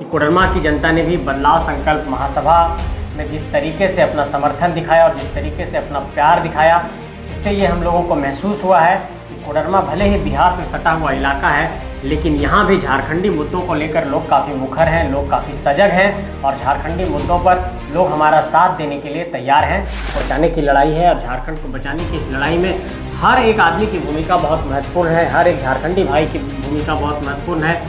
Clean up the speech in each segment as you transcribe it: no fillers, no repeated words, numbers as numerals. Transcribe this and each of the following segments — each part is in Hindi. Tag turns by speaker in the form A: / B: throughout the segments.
A: कि कोडरमा की जनता ने भी बदलाव संकल्प महासभा में जिस तरीके से अपना समर्थन दिखाया और जिस तरीके से अपना प्यार दिखाया, इससे ये हम लोगों को महसूस हुआ है कि कोडरमा भले ही बिहार से सटा हुआ इलाका है, लेकिन यहाँ भी झारखंडी मुद्दों को लेकर लोग काफ़ी मुखर हैं, लोग काफ़ी सजग हैं और झारखंडी मुद्दों पर लोग हमारा साथ देने के लिए तैयार हैं। बचाने की लड़ाई है और झारखंड को बचाने की इस लड़ाई में हर एक आदमी की भूमिका बहुत महत्वपूर्ण है, हर एक झारखंडी भाई की भूमिका बहुत महत्वपूर्ण है।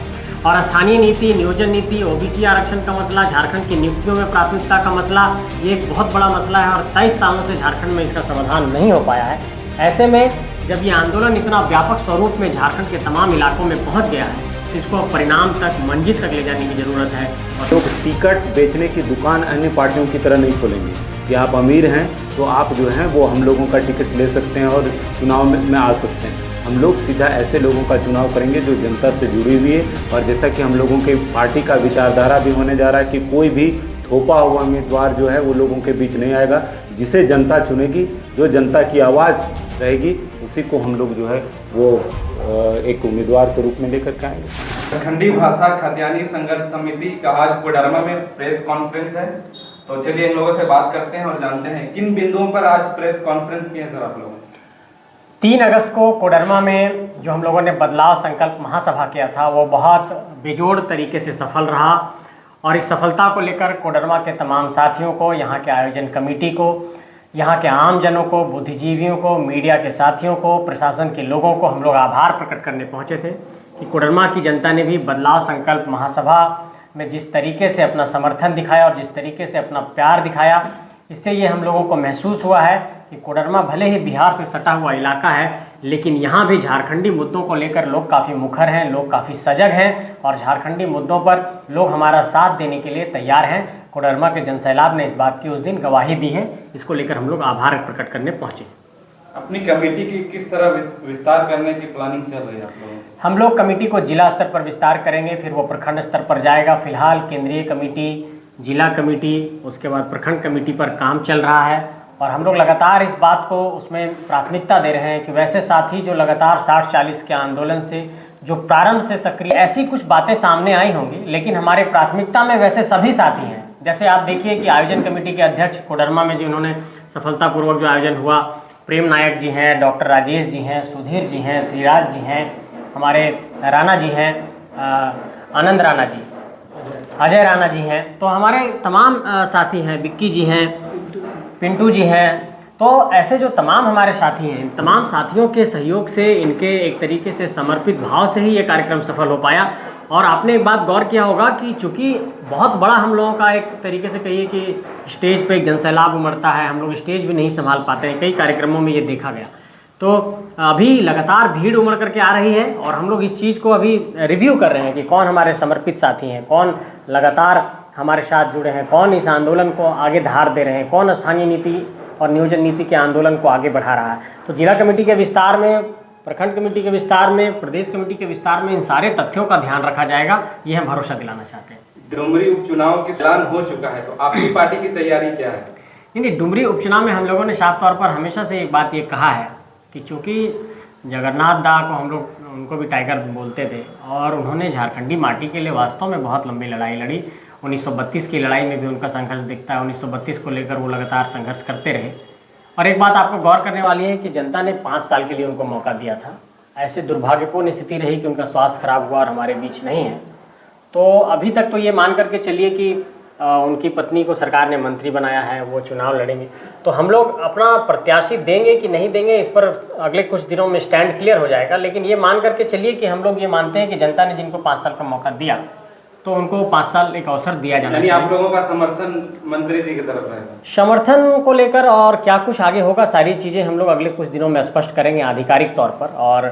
A: और स्थानीय नीति, नियोजन नीति, ओबीसी आरक्षण का मसला, झारखंड की नियुक्तियों में प्राथमिकता का मसला, ये एक बहुत बड़ा मसला है और 23 सालों से झारखंड में इसका समाधान नहीं हो पाया है। ऐसे में जब ये आंदोलन इतना व्यापक स्वरूप में झारखंड के तमाम इलाकों में पहुंच गया है, तो इसको परिणाम तक, मंजिल तक ले जाने की ज़रूरत है।
B: और लोग टिकट बेचने की दुकान अन्य पार्टियों की तरह नहीं खोलेंगे कि आप अमीर हैं तो आप जो हैं वो हम लोगों का टिकट ले सकते हैं और चुनाव में आ सकते हैं। हम लोग सीधा ऐसे लोगों का चुनाव करेंगे जो जनता से जुड़ी हुई है। और जैसा कि हम लोगों के पार्टी का विचारधारा भी होने जा रहा है कि कोई भी थोपा हुआ उम्मीदवार जो है वो लोगों के बीच नहीं आएगा। जिसे जनता चुनेगी, जो जनता की आवाज़ रहेगी, उसी को हम लोग जो है वो एक उम्मीदवार के रूप में लेकर के आएंगे।
C: झारखंडी भाषा खाद्यान्नी संघर्ष समिति का आज कोडरमा में प्रेस कॉन्फ्रेंस है, तो चलिए इन लोगों से बात करते हैं और जानते हैं किन बिंदुओं पर आज प्रेस कॉन्फ्रेंस किए सर आप लोगों ने।
A: 3 अगस्त को कोडरमा में जो हम लोगों ने बदलाव संकल्प महासभा किया था, वो बहुत बेजोड़ तरीके से सफल रहा और इस सफलता को लेकर कोडरमा के तमाम साथियों को, यहाँ के आयोजन कमेटी को, यहाँ के आम जनों को, बुद्धिजीवियों को, मीडिया के साथियों को, प्रशासन के लोगों को हम लोग आभार प्रकट करने पहुँचे थे कि कोडरमा की जनता ने भी बदलाव संकल्प महासभा में जिस तरीके से अपना समर्थन दिखाया और जिस तरीके से अपना प्यार दिखाया, इससे ये हम लोगों को महसूस हुआ है कि कोडरमा भले ही बिहार से सटा हुआ इलाका है, लेकिन यहाँ भी झारखंडी मुद्दों को लेकर लोग काफ़ी मुखर हैं, लोग काफ़ी सजग हैं और झारखंडी मुद्दों पर लोग हमारा साथ देने के लिए तैयार हैं। कोडरमा के जनसैलाब ने इस बात की उस दिन गवाही दी है। इसको लेकर हम लोग आभार प्रकट करने पहुँचे।
C: अपनी कमेटी की किस तरह विस्तार करने की प्लानिंग चल रही है आप लोगों की?
A: हम लोग कमेटी को जिला स्तर पर विस्तार करेंगे, फिर वो प्रखंड स्तर पर जाएगा। फिलहाल केंद्रीय कमेटी, जिला कमेटी, उसके बाद प्रखंड कमेटी पर काम चल रहा है और हम लोग लगातार इस बात को उसमें प्राथमिकता दे रहे हैं कि वैसे साथी जो लगातार 60-40 के आंदोलन से जो प्रारंभ से सक्रिय, ऐसी कुछ बातें सामने आई होंगी, लेकिन हमारे प्राथमिकता में वैसे सभी साथी हैं। जैसे आप देखिए कि आयोजन कमेटी के अध्यक्ष कोडरमा में जिन्होंने सफलतापूर्वक जो आयोजन हुआ, प्रेम नायक जी हैं, डॉक्टर राजेश जी हैं, सुधीर जी हैं, श्रीराज जी हैं, हमारे राणा जी हैं, आनंद राणा जी, अजय राणा जी हैं, तो हमारे तमाम साथी हैं, बिक्की जी हैं, पिंटू जी हैं। तो ऐसे जो तमाम हमारे साथी हैं, इन तमाम साथियों के सहयोग से, इनके एक तरीके से समर्पित भाव से ही ये कार्यक्रम सफल हो पाया। और आपने एक बात गौर किया होगा कि चूँकि बहुत बड़ा हम लोगों का एक तरीके से कहिए कि स्टेज पे एक जनसैलाब उमड़ता है, हम लोग स्टेज भी नहीं संभाल पाते हैं, कई कार्यक्रमों में ये देखा गया। तो अभी लगातार भीड़ उमड़ करके आ रही है और हम लोग इस चीज़ को अभी रिव्यू कर रहे हैं कि कौन हमारे समर्पित साथी हैं, कौन लगातार हमारे साथ जुड़े हैं, कौन इस आंदोलन को आगे धार दे रहे हैं, कौन स्थानीय नीति और नियोजन नीति के आंदोलन को आगे बढ़ा रहा है। तो जिला कमेटी के विस्तार में, प्रखंड कमेटी के विस्तार में, प्रदेश कमेटी के विस्तार में इन सारे तथ्यों का ध्यान रखा जाएगा, ये हम भरोसा दिलाना चाहते हैं।
C: डुमरी उपचुनाव की ऐलान हो चुका है, तो आपकी पार्टी की तैयारी क्या है?
A: नहीं, डुमरी उपचुनाव में हम लोगों ने साफ तौर पर हमेशा से एक बात ये कहा है कि चूँकि जगन्नाथ दा को हम लोग उनको भी टाइगर बोलते थे और उन्होंने झारखंडी माटी के लिए वास्तव में बहुत लंबी लड़ाई लड़ी। 1932 की लड़ाई में भी उनका संघर्ष दिखता है। 1932 को लेकर वो लगातार संघर्ष करते रहे। और एक बात आपको गौर करने वाली है कि जनता ने 5 साल के लिए उनको मौका दिया था। ऐसे दुर्भाग्यपूर्ण स्थिति रही कि उनका स्वास्थ्य खराब हुआ और हमारे बीच नहीं है। तो अभी तक तो ये मान करके चलिए कि उनकी पत्नी को सरकार ने मंत्री बनाया है, वो चुनाव लड़ेंगे। तो हम लोग अपना प्रत्याशी देंगे कि नहीं देंगे, इस पर अगले कुछ दिनों में स्टैंड क्लियर हो जाएगा। लेकिन ये मान करके चलिए कि हम लोग ये मानते हैं कि जनता ने जिनको 5 साल का मौका दिया, तो उनको 5 साल एक अवसर दिया जाना चाहिए।
C: आप लोगों का समर्थन मंत्री जी की तरफ रहेगा?
A: समर्थन को लेकर और क्या कुछ आगे होगा, सारी चीज़ें हम लोग अगले कुछ दिनों में स्पष्ट करेंगे आधिकारिक तौर पर, और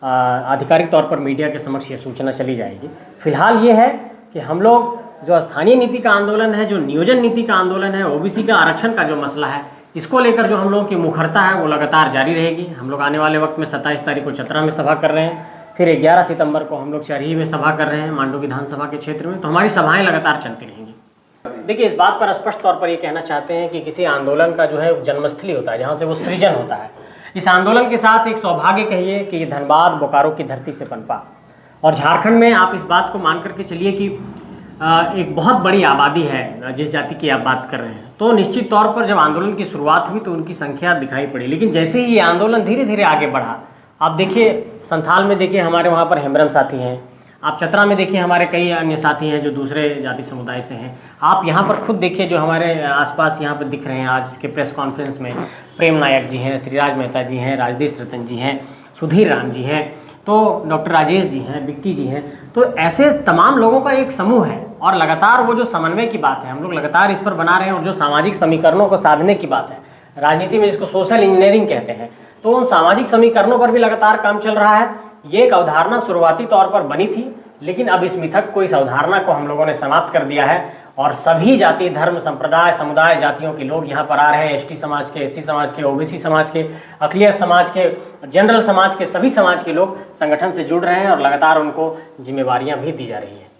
A: आधिकारिक तौर पर मीडिया के समक्ष ये सूचना चली जाएगी। फिलहाल ये है कि हम लोग जो स्थानीय नीति का आंदोलन है, जो नियोजन नीति का आंदोलन है, ओबीसी का आरक्षण का जो मसला है, इसको लेकर जो हम लोगों की मुखरता है वो लगातार जारी रहेगी। हम लोग आने वाले वक्त में 27 तारीख को चतरा में सभा कर रहे हैं, फिर 11 सितंबर को हम लोग चरही में सभा कर रहे हैं, मांडू विधानसभा के क्षेत्र में। तो हमारी सभाएं लगातार चलती रहेंगी। देखिए, इस बात पर स्पष्ट तौर पर ये कहना चाहते हैं कि किसी आंदोलन का जो है जन्मस्थली होता है, जहाँ से वो सृजन होता है। इस आंदोलन के साथ एक सौभाग्य कहिए कि ये धनबाद बोकारो की धरती से पनपा, और झारखंड में आप इस बात को मान करके चलिए कि एक बहुत बड़ी आबादी है जिस जाति की आप बात कर रहे हैं, तो निश्चित तौर पर जब आंदोलन की शुरुआत हुई तो उनकी संख्या दिखाई पड़ी। लेकिन जैसे ही ये आंदोलन धीरे धीरे आगे बढ़ा, आप देखिए संथाल में देखिए हमारे वहाँ पर हेम्ब्रम साथी हैं, आप चतरा में देखिए हमारे कई अन्य साथी हैं जो दूसरे जाति समुदाय से हैं। आप यहाँ पर खुद देखिए जो हमारे आसपास यहाँ पर दिख रहे हैं आज के प्रेस कॉन्फ्रेंस में, प्रेम नायक जी हैं, श्रीराज मेहता जी हैं, राजदेश रतन जी हैं, सुधीर राम जी हैं, तो डॉक्टर राजेश जी हैं, विक्की जी हैं। तो ऐसे तमाम लोगों का एक समूह है और लगातार वो जो समन्वय की बात है हम लोग लगातार इस पर बना रहे हैं, और जो सामाजिक समीकरणों को साधने की बात है, राजनीति में जिसको सोशल इंजीनियरिंग कहते हैं, तो उन सामाजिक समीकरणों पर भी लगातार काम चल रहा है। ये एक अवधारणा शुरुआती तौर पर बनी थी, लेकिन अब इस मिथक को, इस अवधारणा को हम लोगों ने समाप्त कर दिया है और सभी जाति, धर्म, संप्रदाय, समुदाय, जातियों के लोग यहाँ पर आ रहे हैं। एसटी समाज के, एससी समाज के, ओबीसी समाज के, अकलियत समाज के, जनरल समाज के, सभी समाज के लोग संगठन से जुड़ रहे हैं और लगातार उनको जिम्मेवारियां भी दी जा रही हैं।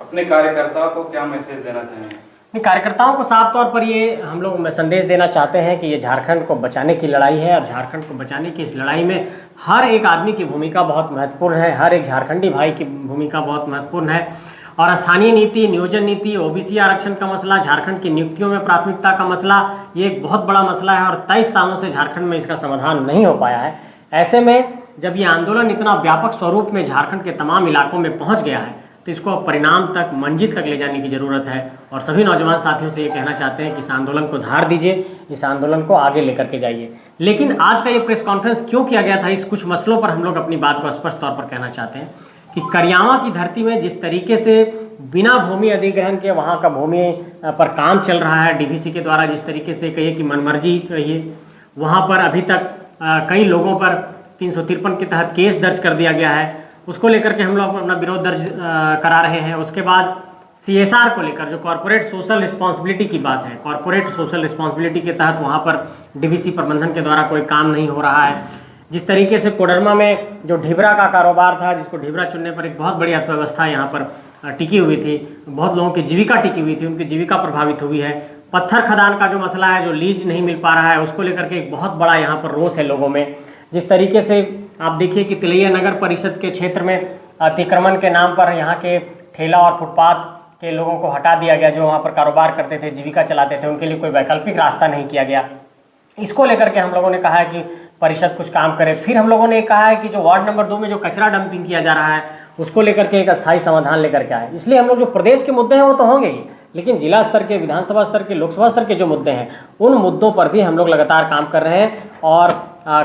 C: अपने कार्यकर्ताओं को क्या मैसेज देना चाहेंगे?
A: कार्यकर्ताओं को साफ तौर पर ये हम लोग संदेश देना चाहते हैं कि ये झारखंड को बचाने की लड़ाई है, और झारखंड को बचाने की इस लड़ाई में हर एक आदमी की भूमिका बहुत महत्वपूर्ण है, हर एक झारखंडी भाई की भूमिका बहुत महत्वपूर्ण है। और स्थानीय नीति, नियोजन नीति, ओबीसी आरक्षण का मसला, झारखंड की नियुक्तियों में प्राथमिकता का मसला, ये एक बहुत बड़ा मसला है और 23 सालों से झारखंड में इसका समाधान नहीं हो पाया है। ऐसे में जब ये आंदोलन इतना व्यापक स्वरूप में झारखंड के तमाम इलाकों में पहुंच गया है, तो इसको अब परिणाम तक, मंजिल तक ले जाने की ज़रूरत है। और सभी नौजवान साथियों से ये कहना चाहते हैं कि इस आंदोलन को धार दीजिए, इस आंदोलन को आगे लेकर के जाइए। लेकिन आज का ये प्रेस कॉन्फ्रेंस क्यों किया गया था, इस कुछ मसलों पर हम लोग अपनी बात को स्पष्ट तौर पर कहना चाहते हैं कि करियावा की धरती में जिस तरीके से बिना भूमि अधिग्रहण के वहाँ का भूमि पर काम चल रहा है, डीवीसी के द्वारा जिस तरीके से कहिए कि मनमर्जी कहिए, वहाँ पर अभी तक कई लोगों पर 353 के तहत केस दर्ज कर दिया गया है, उसको लेकर के हम लोग अपना विरोध दर्ज करा रहे हैं। उसके बाद CSR को लेकर जो कॉर्पोरेट सोशल रिस्पॉन्सिबिलिटी की बात है, कॉर्पोरेट सोशल रिस्पॉन्सिबिलिटी के तहत वहाँ पर डीवीसी प्रबंधन के द्वारा कोई काम नहीं हो रहा है। जिस तरीके से कोडरमा में जो ढिबरा का कारोबार था, जिसको ढिबरा चुनने पर एक बहुत बड़ी अर्थव्यवस्था यहाँ पर टिकी हुई थी, बहुत लोगों की जीविका टिकी हुई थी, उनकी जीविका प्रभावित हुई है। पत्थर खदान का जो मसला है, जो लीज नहीं मिल पा रहा है, उसको लेकर के एक बहुत बड़ा यहाँ पर रोष है लोगों में। जिस तरीके से आप देखिए कि तिलैया नगर परिषद के क्षेत्र में अतिक्रमण के नाम पर यहाँ के ठेला और फुटपाथ के लोगों को हटा दिया गया, जो वहाँ पर कारोबार करते थे, जीविका चलाते थे, उनके लिए कोई वैकल्पिक रास्ता नहीं किया गया। इसको लेकर के हम लोगों ने कहा है कि परिषद कुछ काम करे। फिर हम लोगों ने कहा है कि जो वार्ड नंबर 2 में जो कचरा डंपिंग किया जा रहा है, उसको लेकर के एक अस्थायी समाधान लेकर के आए। इसलिए हम लोग जो प्रदेश के मुद्दे हैं वो तो होंगे ही, लेकिन जिला स्तर के, विधानसभा स्तर के, लोकसभा स्तर के जो मुद्दे हैं, उन मुद्दों पर भी हम लोग लगातार काम कर रहे हैं। और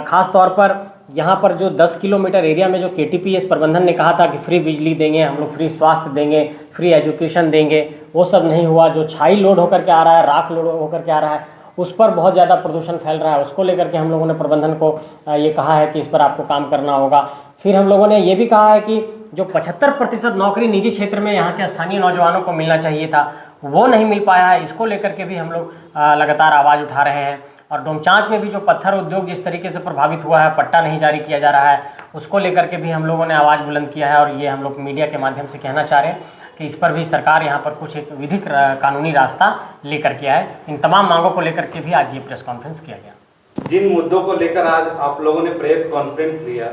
A: ख़ास तौर पर यहाँ पर जो 10 किलोमीटर एरिया में जो KTPS प्रबंधन ने कहा था कि फ्री बिजली देंगे, हम लोग फ्री स्वास्थ्य देंगे, फ्री एजुकेशन देंगे, वो सब नहीं हुआ। जो छाई लोड होकर के आ रहा है, राख लोड होकर के आ रहा है, उस पर बहुत ज़्यादा प्रदूषण फैल रहा है। उसको लेकर के हम लोगों ने प्रबंधन को ये कहा है कि इस पर आपको काम करना होगा। फिर हम लोगों ने ये भी कहा है कि जो 75% नौकरी निजी क्षेत्र में यहाँ के स्थानीय नौजवानों को मिलना चाहिए था, वो नहीं मिल पाया है। इसको लेकर के भी हम लोग लगातार आवाज़ उठा रहे हैं। और डोमचांच में भी जो पत्थर उद्योग जिस तरीके से प्रभावित हुआ है, पट्टा नहीं जारी किया जा रहा है, उसको लेकर के भी हम लोगों ने आवाज़ बुलंद किया है। और ये हम लोग मीडिया के माध्यम से कहना चाह रहे हैं कि इस पर भी सरकार यहाँ पर कुछ एक विधिक कानूनी रास्ता लेकर के आए। इन तमाम मांगों को लेकर के भी आज ये प्रेस कॉन्फ्रेंस किया गया।
C: जिन मुद्दों को लेकर आज आप लोगों ने प्रेस कॉन्फ्रेंस लिया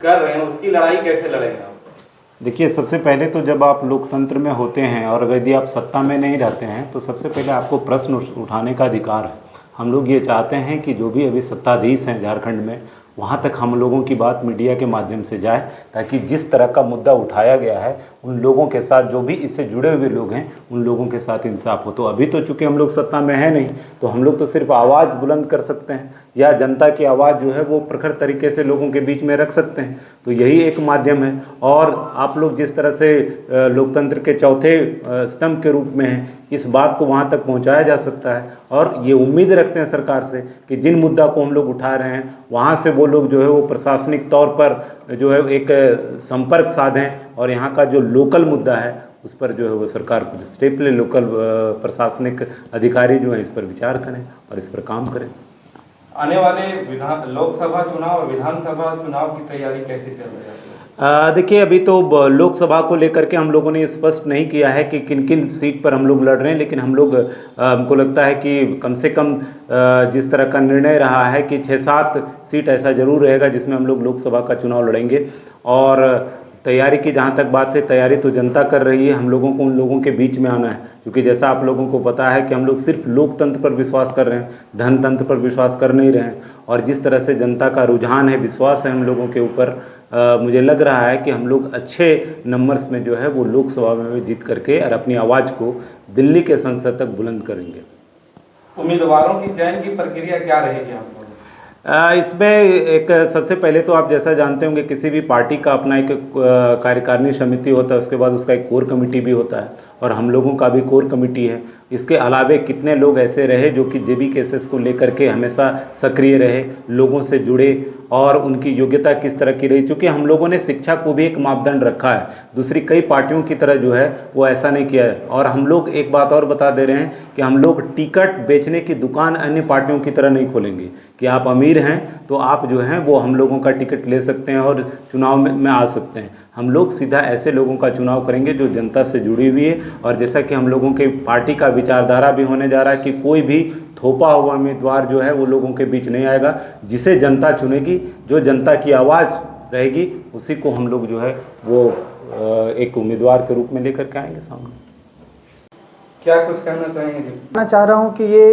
C: कर रहे हैं, उसकी लड़ाई कैसे लड़ेंगे आप?
B: देखिए, सबसे पहले तो जब आप लोकतंत्र में होते हैं और यदि आप सत्ता में नहीं रहते हैं, तो सबसे पहले आपको प्रश्न उठाने का अधिकार है। हम लोग ये चाहते हैं कि जो भी अभी सत्ताधीश हैं झारखंड में, वहाँ तक हम लोगों की बात मीडिया के माध्यम से जाए, ताकि जिस तरह का मुद्दा उठाया गया है उन लोगों के साथ, जो भी इससे जुड़े हुए लोग हैं, उन लोगों के साथ इंसाफ हो। तो अभी तो चूँकि हम लोग सत्ता में हैं नहीं, तो हम लोग तो सिर्फ आवाज़ बुलंद कर सकते हैं, या जनता की आवाज़ जो है वो प्रखर तरीके से लोगों के बीच में रख सकते हैं। तो यही एक माध्यम है। और आप लोग जिस तरह से लोकतंत्र के चौथे स्तंभ के रूप में हैं, इस बात को वहाँ तक पहुँचाया जा सकता है। और ये उम्मीद रखते हैं सरकार से कि जिन मुद्दा को हम लोग उठा रहे हैं, वहाँ से वो लोग जो है वो प्रशासनिक तौर पर जो है एक संपर्क साधें, और यहाँ का जो लोकल मुद्दा है उस पर जो है वो सरकार कुछ स्टेप ले, लोकल प्रशासनिक अधिकारी जो है इस पर विचार करें और इस पर काम करें।
C: आने वाले लोकसभा चुनाव और विधानसभा चुनाव की तैयारी कैसे चल रही है?
B: देखिए, अभी तो लोकसभा को लेकर के हम लोगों ने स्पष्ट नहीं किया है कि किन किन सीट पर हम लोग लड़ रहे हैं, लेकिन हम लोग हमको लगता है कि कम से कम जिस तरह का निर्णय रहा है कि 6-7 सीट ऐसा जरूर रहेगा जिसमें हम लोग लोकसभा का चुनाव लड़ेंगे। और तैयारी की जहाँ तक बात है, तैयारी तो जनता कर रही है, हम लोगों को उन लोगों के बीच में आना है, क्योंकि जैसा आप लोगों को पता है कि हम लोग सिर्फ लोकतंत्र पर विश्वास कर रहे हैं, धनतंत्र पर विश्वास कर नहीं रहे हैं। और जिस तरह से जनता का रुझान है, विश्वास है हम लोगों के ऊपर, मुझे लग रहा है कि हम लोग अच्छे नंबर्स में जो है वो लोकसभा में जीत करके और अपनी आवाज़ को दिल्ली के संसद तक बुलंद करेंगे।
C: उम्मीदवारों की चयन की प्रक्रिया क्या रहेगी आप लोगों की?
B: इसमें एक सबसे पहले तो आप जैसा जानते होंगे, किसी भी पार्टी का अपना एक कार्यकारिणी समिति होता है, उसके बाद उसका एक कोर कमेटी भी होता है, और हम लोगों का भी कोर कमेटी है। इसके अलावे कितने लोग ऐसे रहे जो कि जेबी केसेस को लेकर के हमेशा सक्रिय रहे, लोगों से जुड़े, और उनकी योग्यता किस तरह की रही, क्योंकि हम लोगों ने शिक्षा को भी एक मापदंड रखा है, दूसरी कई पार्टियों की तरह जो है वो ऐसा नहीं किया है। और हम लोग एक बात और बता दे रहे हैं कि हम लोग टिकट बेचने की दुकान अन्य पार्टियों की तरह नहीं खोलेंगे कि आप अमीर हैं तो आप जो हैं वो हम लोगों का टिकट ले सकते हैं और चुनाव में आ सकते हैं। हम लोग सीधा ऐसे लोगों का चुनाव करेंगे जो जनता से जुड़ी हुई है, और जैसा कि हम लोगों के पार्टी का विचारधारा भी होने जा रहा है कि कोई भी थोपा हुआ उम्मीदवार जो है वो लोगों के बीच नहीं आएगा। जिसे जनता चुनेगी, जो जनता की आवाज़ रहेगी, उसी को हम लोग जो है वो एक उम्मीदवार के रूप में लेकर के आएंगे सामने।
C: क्या कुछ कहना चाहेंगे जी?
D: मैं चाह रहा हूँ कि ये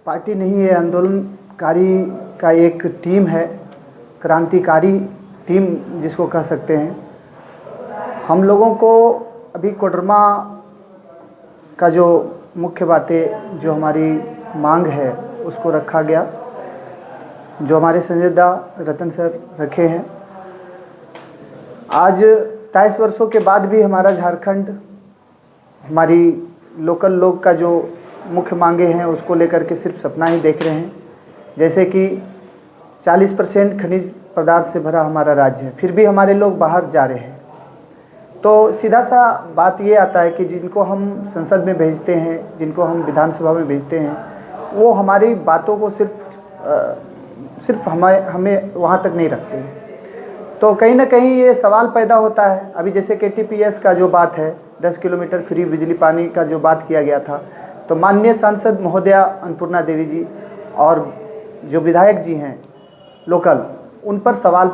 D: पार्टी नहीं है, आंदोलनकारी का एक टीम है, क्रांतिकारी टीम जिसको कह सकते हैं। हम लोगों को अभी कोडरमा का जो मुख्य बातें, जो हमारी मांग है, उसको रखा गया, जो हमारे संजयदा रतन सर रखे हैं। आज 23 वर्षों के बाद भी हमारा झारखंड, हमारी लोकल लोग का जो मुख्य मांगे हैं उसको लेकर के सिर्फ सपना ही देख रहे हैं। जैसे कि 40% खनिज पदार्थ से भरा हमारा राज्य है, फिर भी हमारे लोग बाहर जा रहे हैं। तो सीधा सा बात ये आता है कि जिनको हम संसद में भेजते हैं, जिनको हम विधानसभा में भेजते हैं, वो हमारी बातों को सिर्फ हमें वहाँ तक नहीं रखते हैं। तो कहीं ना कहीं ये सवाल पैदा होता है। अभी जैसे KTPS का जो बात है, 10 किलोमीटर फ्री बिजली पानी का जो बात किया गया था, तो माननीय सांसद महोदया अन्नपूर्णा देवी जी और जो विधायक जी हैं लोकल, उन पर सवाल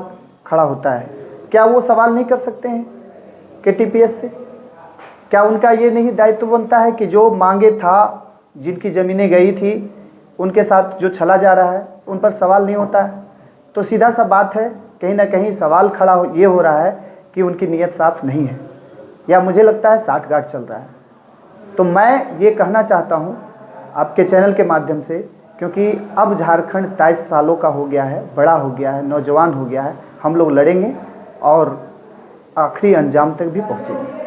D: खड़ा होता है। क्या वो सवाल नहीं कर सकते हैं KTPS से? क्या उनका ये नहीं दायित्व बनता है कि जो मांगे था, जिनकी ज़मीनें गई थी, उनके साथ जो चला जा रहा है, उन पर सवाल नहीं होता है? तो सीधा सा बात है, कहीं ना कहीं सवाल खड़ा ये हो रहा है कि उनकी नीयत साफ नहीं है, या मुझे लगता है साठगांठ चल रहा है। तो मैं ये कहना चाहता हूँ आपके चैनल के माध्यम से, क्योंकि अब झारखंड 23 सालों का हो गया है, बड़ा हो गया है, नौजवान हो गया है। हम लोग लड़ेंगे और आखिरी अंजाम तक भी पहुँचेंगे।